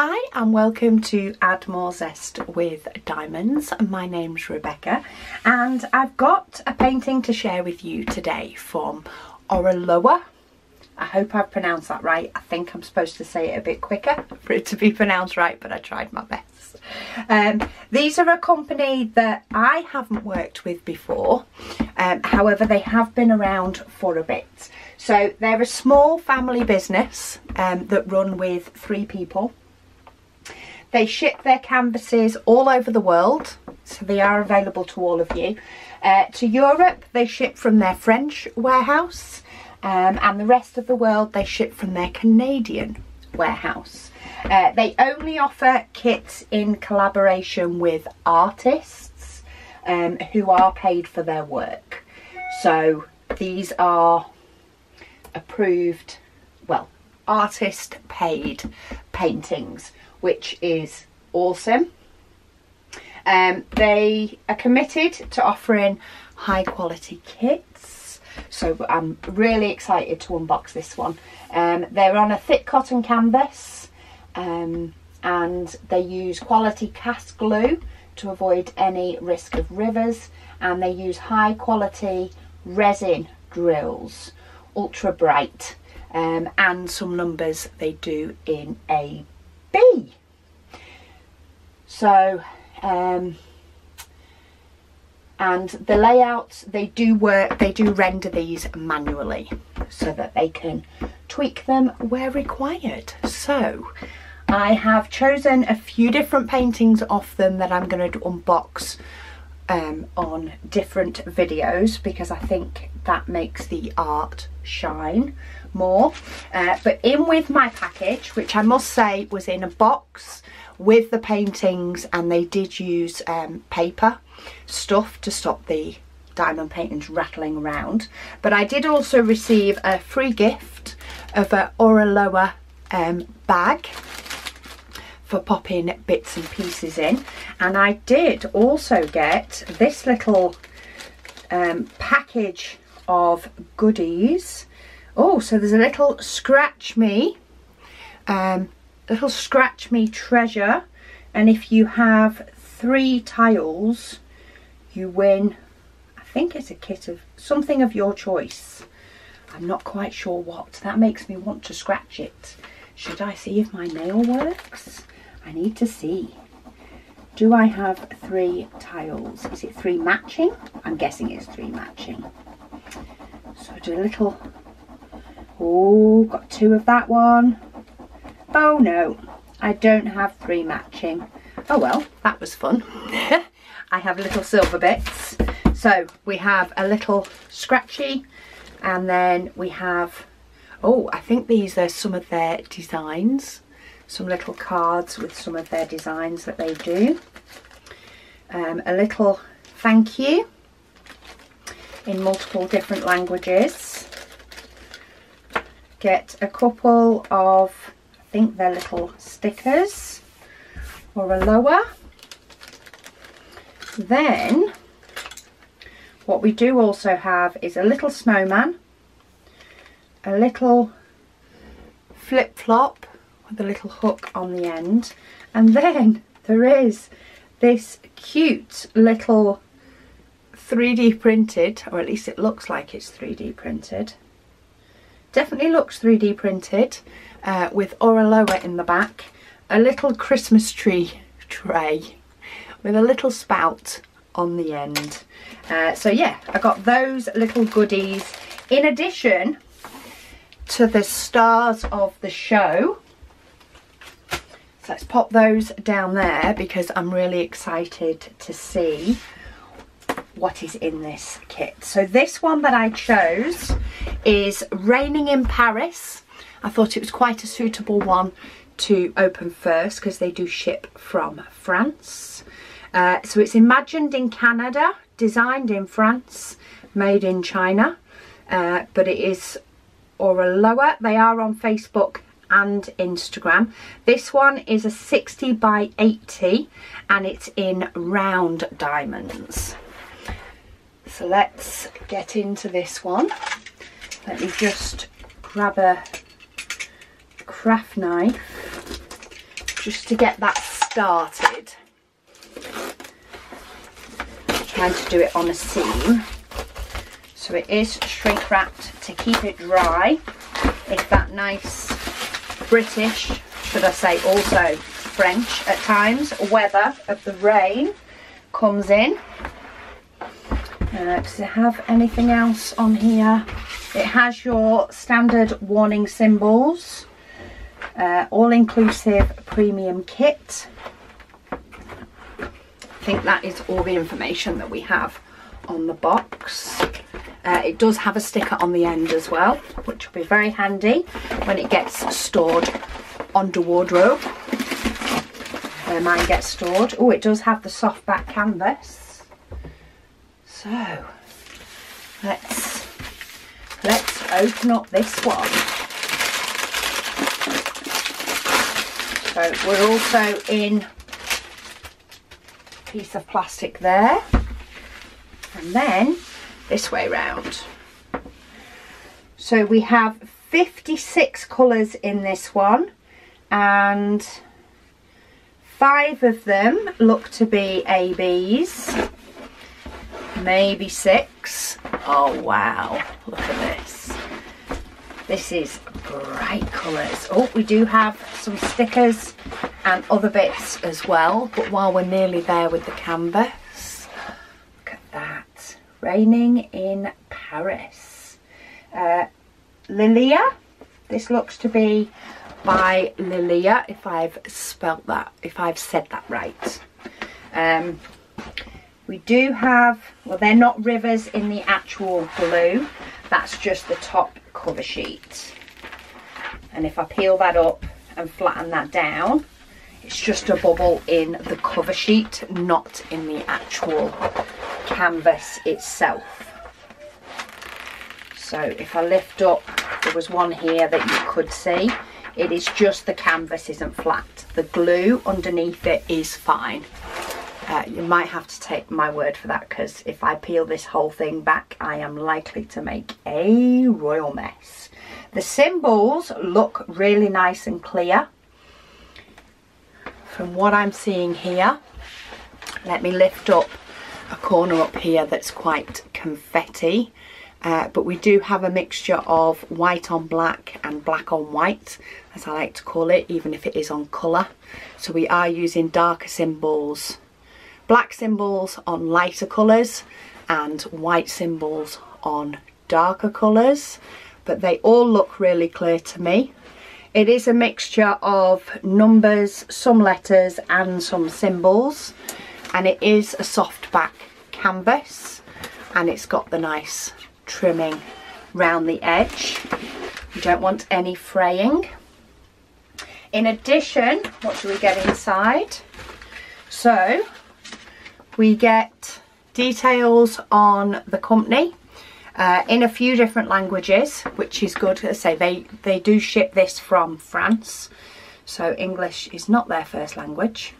Hi and welcome to Add More Zest with Diamonds. My name's Rebecca and I've got a painting to share with you today from Oraloa. I hope I've pronounced that right. I think I'm supposed to say it a bit quicker for it to be pronounced right, but I tried my best. These are a company that I haven't worked with before, however they have been around for a bit. So they're a small family business that run with 3 people. They ship their canvases all over the world, so they are available to all of you. To Europe they ship from their French warehouse, and the rest of the world they ship from their Canadian warehouse. They only offer kits in collaboration with artists who are paid for their work. So these are approved, well, artist paid paintings, which is awesome. They are committed to offering high quality kits, so I'm really excited to unbox this one. They're on a thick cotton canvas, and they use quality cast glue to avoid any risk of rivers, and they use high quality resin drills, ultra bright, and some numbers they do in A B. So and the layouts, they do render these manually so that they can tweak them where required. So I have chosen a few different paintings off them that I'm going to unbox on different videos, because I think that makes the art shine more. But in with my package, which I must say was in a box with the paintings, and they did use paper stuff to stop the diamond paintings rattling around, but I did also receive a free gift of an Oraloa bag for popping bits and pieces in, and I did also get this little package of goodies. Oh, so there's a little scratch me treasure, and if you have 3 tiles you win, I think it's a kit of something of your choice. I'm not quite sure what. That makes me want to scratch it. Should I see if my nail works? I need to see. Do I have 3 tiles? Is it 3 matching? I'm guessing it's 3 matching. So I do a little, oh, got 2 of that one. Oh no, I don't have 3 matching. Oh well, that was fun. I have little silver bits. So we have a little scratchy, and then we have, oh, I think these are some of their designs. Some little cards with some of their designs that they do. A little thank you in multiple different languages. Get a couple of, I think they're little stickers or a lower. Then what we do also have is a little snowman, a little flip-flop with a little hook on the end, and then there is this cute little 3D printed, or at least it looks like it's 3D printed. Definitely looks 3D printed, with Oraloa in the back, a little Christmas tree tray with a little spout on the end. So yeah, I got those little goodies in addition to the stars of the show. So let's pop those down there because I'm really excited to see what is in this kit. So this one that I chose is Raining in Paris. I thought it was quite a suitable one to open first because they do ship from France. So it's imagined in Canada, designed in France, made in China, but it is Oraloa. They are on Facebook and Instagram. This one is a 60 by 80 and it's in round diamonds. So let's get into this one. Let me just grab a craft knife just to get that started. I'm trying to do it on a seam. So it is shrink wrapped to keep it dry. It's that nice British, should I say also French at times, weather of the rain comes in. Does it have anything else on here? It has your standard warning symbols, all-inclusive premium kit. I think that is all the information that we have on the box. It does have a sticker on the end as well, which will be very handy when it gets stored under wardrobe, where mine gets stored. Oh, it does have the soft back canvas. So let's open up this one. So we're also in a piece of plastic there, and then this way round. So we have 56 colours in this one, and 5 of them look to be ABs, maybe 6. Oh wow, look at this. This is bright colours. Oh, we do have some stickers and other bits as well, but while we're nearly there with the canvas, look at that. Raining in Paris. Lilia. This looks to be by Lilia, if I've spelt that, if I've said that right. We do have, well, they're not rivers in the actual blue, that's just the top cover sheet. And if I peel that up and flatten that down, it's just a bubble in the cover sheet, not in the actual canvas itself. So if I lift up, there was one here that you could see. It is just the canvas isn't flat. The glue underneath it is fine. You might have to take my word for that, because if I peel this whole thing back, I am likely to make a royal mess. The symbols look really nice and clear from what I'm seeing here. Let me lift up a corner up here that's quite confetti, but we do have a mixture of white on black and black on white, as I like to call it, even if it is on colour. So we are using darker symbols, black symbols on lighter colours and white symbols on darker colours, but they all look really clear to me. It is a mixture of numbers, some letters and some symbols, and it is a soft back canvas, and it's got the nice trimming round the edge. You don't want any fraying. In addition, what do we get inside? So we get details on the company in a few different languages, which is good. As I say, they do ship this from France, so English is not their first language.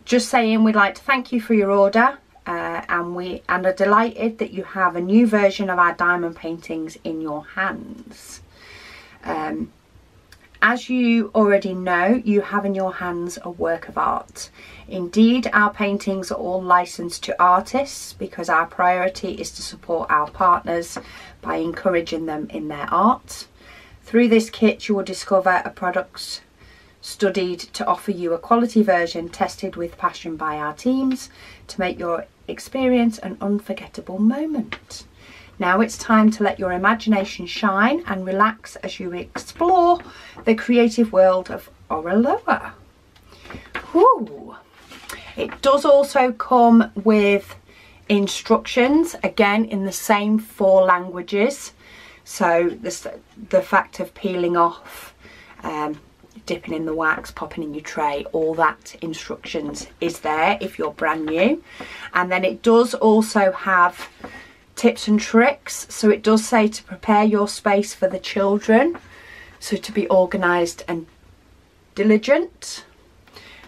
Just saying, we'd like to thank you for your order, and are delighted that you have a new version of our diamond paintings in your hands. As you already know, you have in your hands a work of art. Indeed, our paintings are all licensed to artists because our priority is to support our partners by encouraging them in their art. Through this kit, you will discover a product studied to offer you a quality version tested with passion by our teams to make your experience an unforgettable moment. Now it's time to let your imagination shine and relax as you explore the creative world of Oraloa. Ooh. It does also come with instructions, again in the same 4 languages. So the fact of peeling off, dipping in the wax, popping in your tray, all that instructions is there if you're brand new. And then it does also have tips and tricks, so it does say to prepare your space for the children, so to be organised and diligent.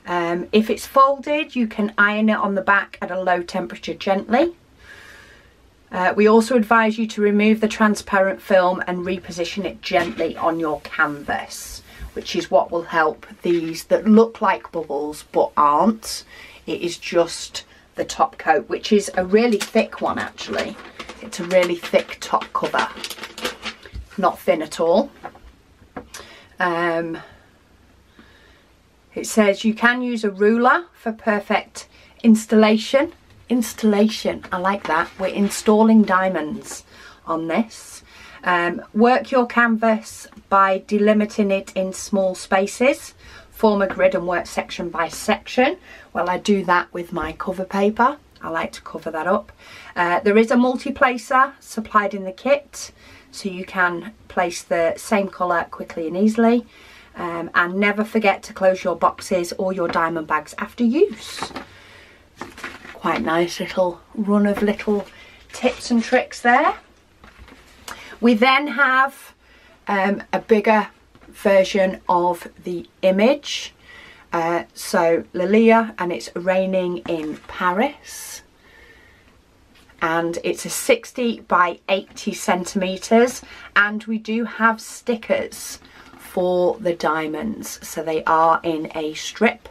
If it's folded, you can iron it on the back at a low temperature gently. We also advise you to remove the transparent film and reposition it gently on your canvas. which is what will help these that look like bubbles but aren't. It is just the top coat, which is a really thick one actually. It's a really thick top cover, not thin at all. It says you can use a ruler for perfect installation. Installation, I like that. We're installing diamonds on this. Work your canvas by delimiting it in small spaces. Form a grid and work section by section. Well, I do that with my cover paper. I like to cover that up. There is a multi-placer supplied in the kit, so you can place the same colour quickly and easily. And never forget to close your boxes or your diamond bags after use. Quite nice little run of little tips and tricks there. We then have a bigger version of the image. So Lilia, and it's raining in Paris. And it's a 60 by 80 centimetres. And we do have stickers for the diamonds. So they are in a strip.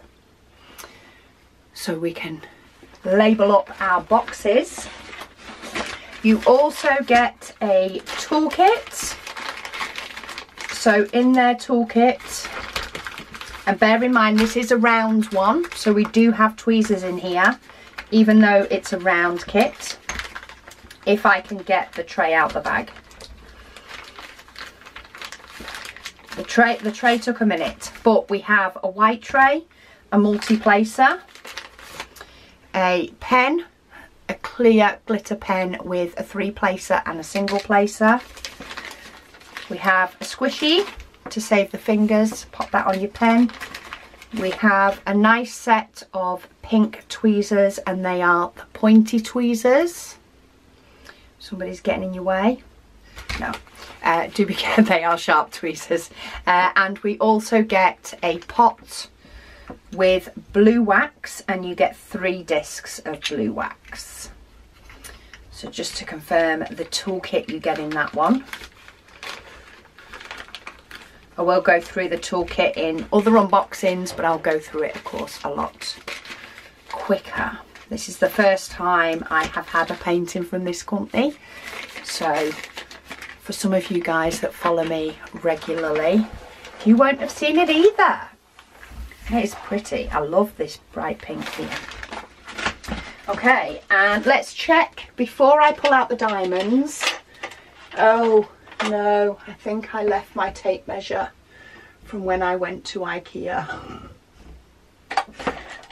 So we can label up our boxes. You also get a toolkit. So in their toolkit, and bear in mind this is a round one, so we do have tweezers in here, even though it's a round kit, if I can get the tray out the bag. The tray took a minute, but we have a white tray, a multi-placer, a pen, a clear glitter pen with a 3-placer and a single placer. We have a squishy to save the fingers, pop that on your pen. We have a nice set of pink tweezers, and they are the pointy tweezers. Somebody's getting in your way. No, do be careful, they are sharp tweezers. And we also get a pot with blue wax, and you get 3 discs of blue wax. So just to confirm, the toolkit you get in that one. I will go through the toolkit in other unboxings, but I'll go through it of course a lot quicker. This is the first time I have had a painting from this company, so for some of you guys that follow me regularly, you won't have seen it either. It's pretty. I love this bright pink here. Okay, and let's check before I pull out the diamonds. Oh no, I think I left my tape measure from when I went to IKEA.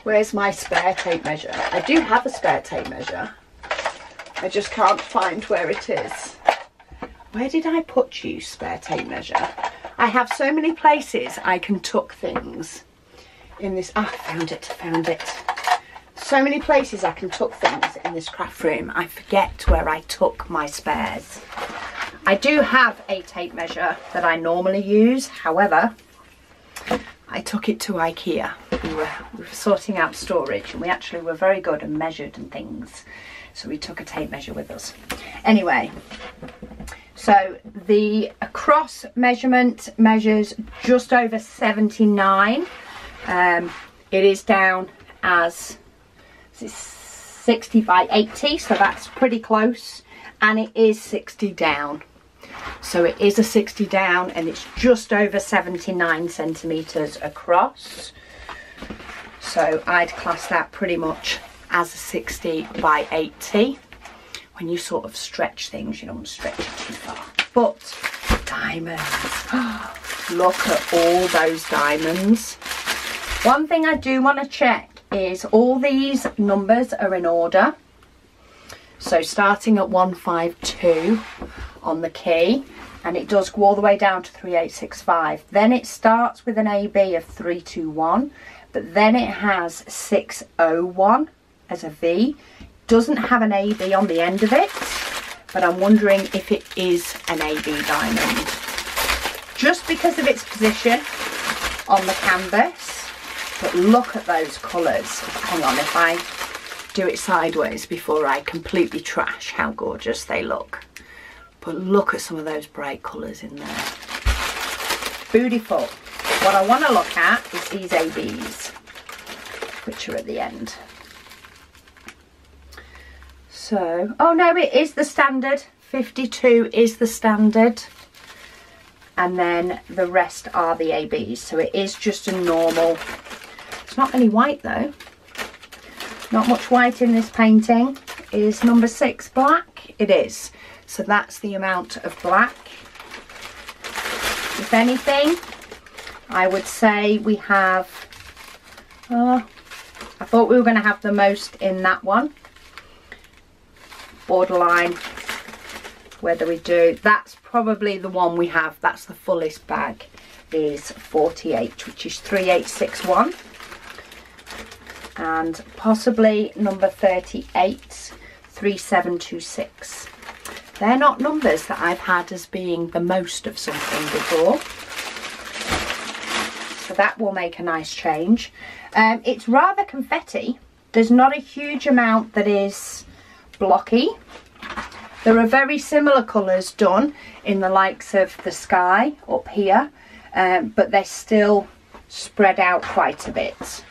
Where's my spare tape measure? I do have a spare tape measure. I just can't find where it is. Where did I put you, spare tape measure? I have so many places I can tuck things in this. Ah, found it. So many places I can tuck things in this craft room. I forget where I tuck my spares. I do have a tape measure that I normally use, however, I took it to IKEA. We were sorting out storage, and we actually were very good and measured and things, so we took a tape measure with us. Anyway, so the across measurement measures just over 79. It is down as 60 by 80, so that's pretty close, and it is 60 down. So it is a 60 down, and it's just over 79 centimetres across. So I'd class that pretty much as a 60 by 80. When you sort of stretch things, you don't want to stretch it too far. But diamonds, look at all those diamonds. One thing I do want to check is all these numbers are in order. So starting at 152 on the key, and it does go all the way down to 3865. Then it starts with an AB of 321, but then it has 601 as a V. Doesn't have an AB on the end of it, but I'm wondering if it is an AB diamond. Just because of its position on the canvas. But look at those colours. Hang on, if I do it sideways before I completely trash how gorgeous they look. But look at some of those bright colours in there. Beautiful. What I want to look at is these ABs, which are at the end. So, oh no, it is the standard. 52 is the standard. And then the rest are the ABs. So it is just a normal. It's not any white though. Not much white in this painting. Is number 6 black? It is. So that's the amount of black. If anything, I would say we have, I thought we were going to have the most in that one. Borderline, whether we do, that's probably the one we have, that's the fullest bag, is 48, which is 3861. And possibly number 38, 3726. They're not numbers that I've had as being the most of something before. So that will make a nice change. It's rather confetti. There's not a huge amount that is blocky. There are very similar colours done in the likes of the sky up here, but they're still spread out quite a bit.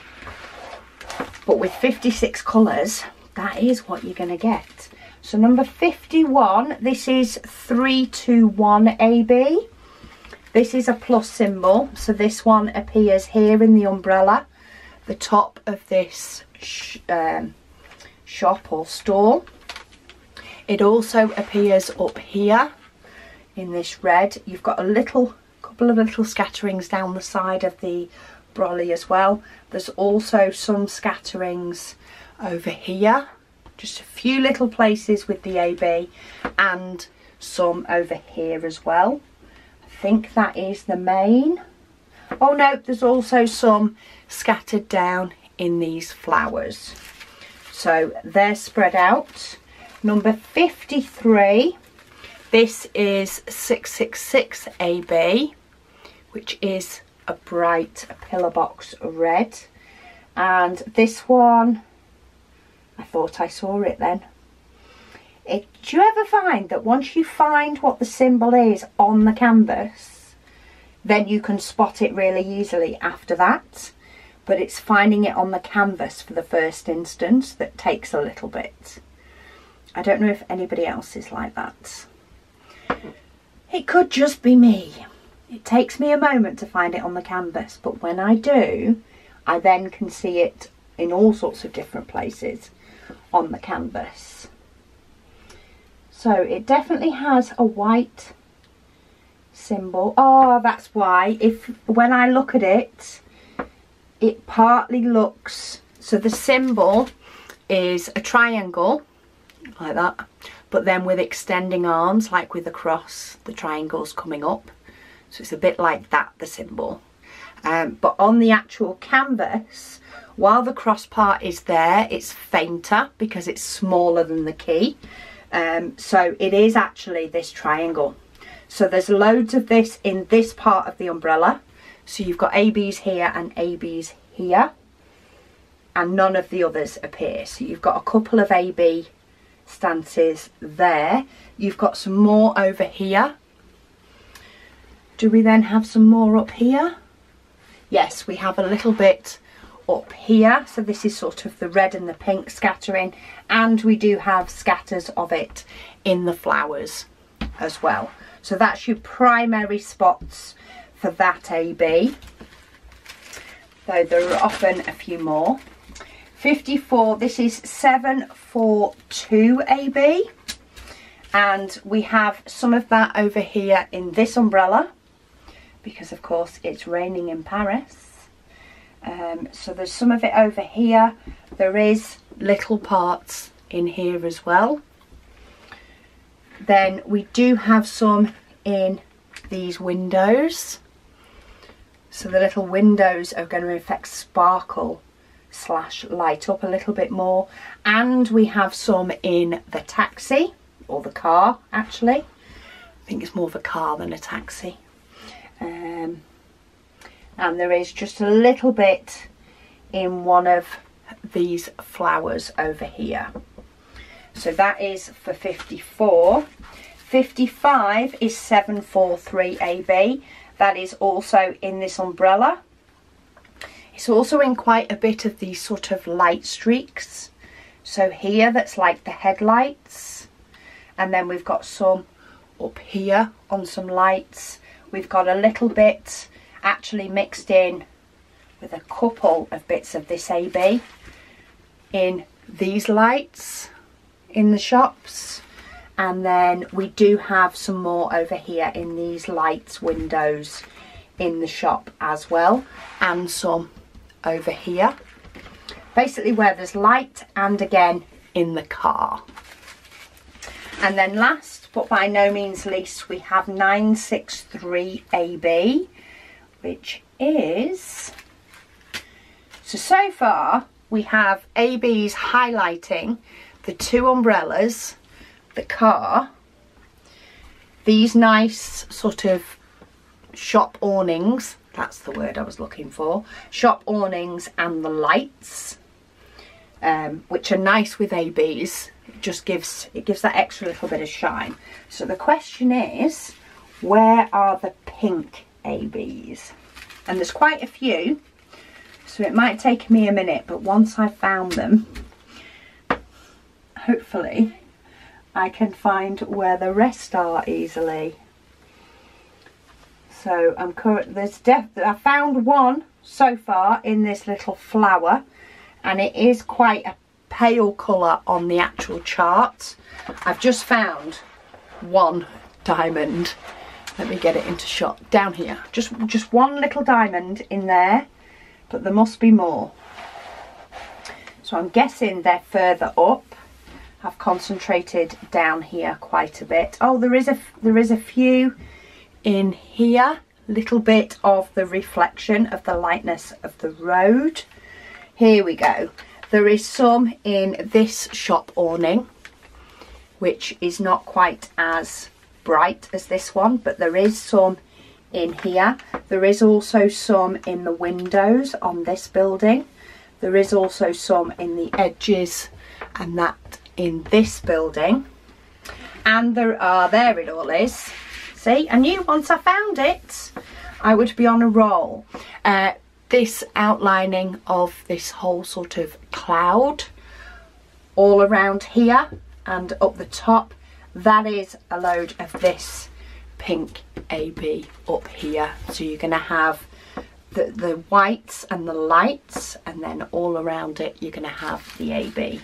But with 56 colours, that is what you're going to get. So number 51, this is 321 AB. This is a plus symbol, so this one appears here in the umbrella, the top of this shop or store. It also appears up here in this red. You've got a couple of little scatterings down the side of the brolly as well. There's also some scatterings over here, just a few little places with the AB, and some over here as well. I think that is the main. Oh no, there's also some scattered down in these flowers. So they're spread out. Number 53, this is 666 AB, which is a bright pillar box red. And this one, I thought I saw it then. Do you ever find that once you find what the symbol is on the canvas, then you can spot it really easily after that? But it's finding it on the canvas for the first instance that takes a little bit. I don't know if anybody else is like that. It could just be me. It takes me a moment to find it on the canvas, but when I do, I then can see it in all sorts of different places on the canvas. So it definitely has a white symbol. Oh, that's why. When I look at it, it partly looks, so the symbol is a triangle like that, but then with extending arms, like with the cross, the triangle's coming up. So it's a bit like that, the symbol. But on the actual canvas, while the cross part is there, it's fainter because it's smaller than the key. So it is actually this triangle. So there's loads of this in this part of the umbrella. So you've got ABs here and ABs here, and none of the others appear. So you've got a couple of AB stances there. You've got some more over here. Do we then have some more up here? Yes, we have a little bit up here. So this is sort of the red and the pink scattering, and we do have scatters of it in the flowers as well. So that's your primary spots for that AB, though there are often a few more. 54, this is 742 AB, and we have some of that over here in this umbrella because of course it's raining in Paris. So there's some of it over here. There is little parts in here as well. Then we do have some in these windows. So the little windows are going to affect sparkle / light up a little bit more. And we have some in the taxi, or the car actually. I think it's more of a car than a taxi. And there is just a little bit in one of these flowers over here. So that is for 54. 55 is 743 AB, that is also in this umbrella. It's also in quite a bit of these sort of light streaks. So here, that's like the headlights. And then we've got some up here on some lights. We've got a little bit actually mixed in with a couple of bits of this AB in these lights in the shops. And then we do have some more over here in these lights windows in the shop as well, and some over here, basically where there's light, and again in the car. And then last but by no means least, we have 963 AB, which is, so far we have ABs highlighting the two umbrellas, the car, these nice sort of shop awnings, that's the word I was looking for, shop awnings, and the lights, which are nice with ABs. It gives that extra little bit of shine. So the question is, where are the pink ABs? And there's quite a few, so it might take me a minute, but once I've found them, hopefully I can find where the rest are easily. So I found one so far in this little flower, and it is quite a pale colour on the actual chart. I've just found one diamond. Let me get it into shot down here. Just one little diamond in there, but there must be more. So I'm guessing they're further up. I've concentrated down here quite a bit. Oh, there is a few in here, little bit of the reflection of the lightness of the road. Here we go. There is some in this shop awning, which is not quite as bright as this one, but there is some in here. There is also some in the windows on this building. There is also some in the edges and that in this building. And there it all is. See, I knew once I found it, I would be on a roll. This outlining of this whole sort of cloud all around here and up the top, that is a load of this pink AB up here. So you're going to have the whites and the lights, and then all around it you're going to have the AB.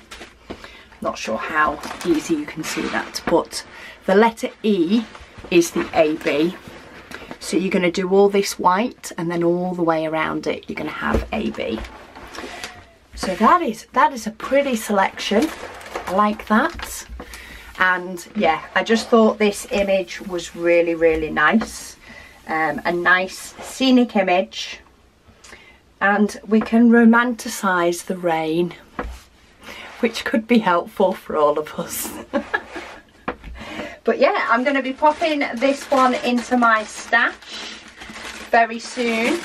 Not sure how easy you can see that, but the letter E is the AB. So you're going to do all this white, and then all the way around it you're going to have AB. So that is a pretty selection. I like that. And yeah, I just thought this image was really, really nice. A nice scenic image, and we can romanticize the rain, which could be helpful for all of us. But yeah, I'm going to be popping this one into my stash very soon.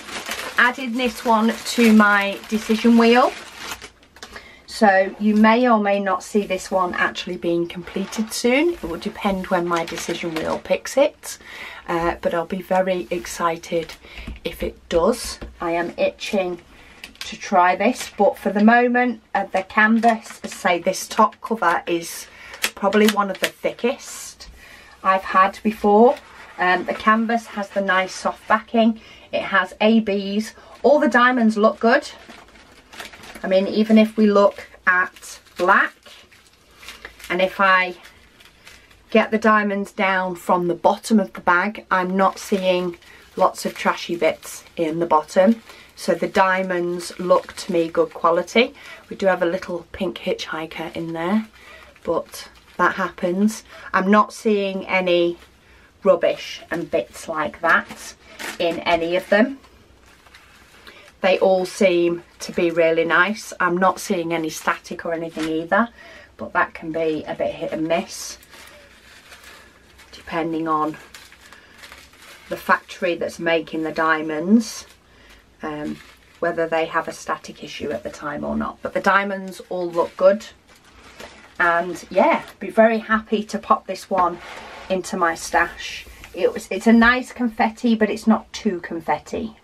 Adding this one to my decision wheel. So you may or may not see this one actually being completed soon. It will depend when my decision wheel picks it. But I'll be very excited if it does. I am itching to try this. But for the moment, the canvas, as I say, this top cover is probably one of the thickest I've had before. The canvas has the nice soft backing. It has ABs. All the diamonds look good. I mean, even if we look at black, and if I get the diamonds down from the bottom of the bag, I'm not seeing lots of trashy bits in the bottom. So the diamonds look to me good quality. We do have a little pink hitchhiker in there, but that happens. I'm not seeing any rubbish and bits like that in any of them. They all seem to be really nice. I'm not seeing any static or anything either, but that can be a bit hit and miss depending on the factory that's making the diamonds, whether they have a static issue at the time or not. But the diamonds all look good. And yeah, be very happy to pop this one into my stash. it's a nice confetti, but it's not too confetti.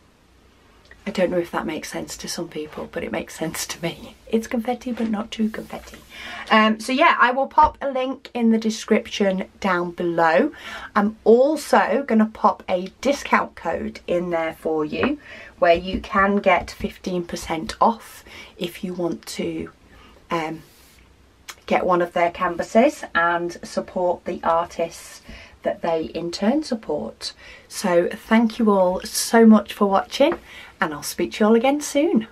I don't know if that makes sense to some people, but it makes sense to me. It's confetti, but not too confetti. So yeah, I will pop a link in the description down below. I'm also going to pop a discount code in there for you, where you can get 15% off if you want to get one of their canvases and support the artists that they in turn support. So thank you all so much for watching, and I'll speak to you all again soon.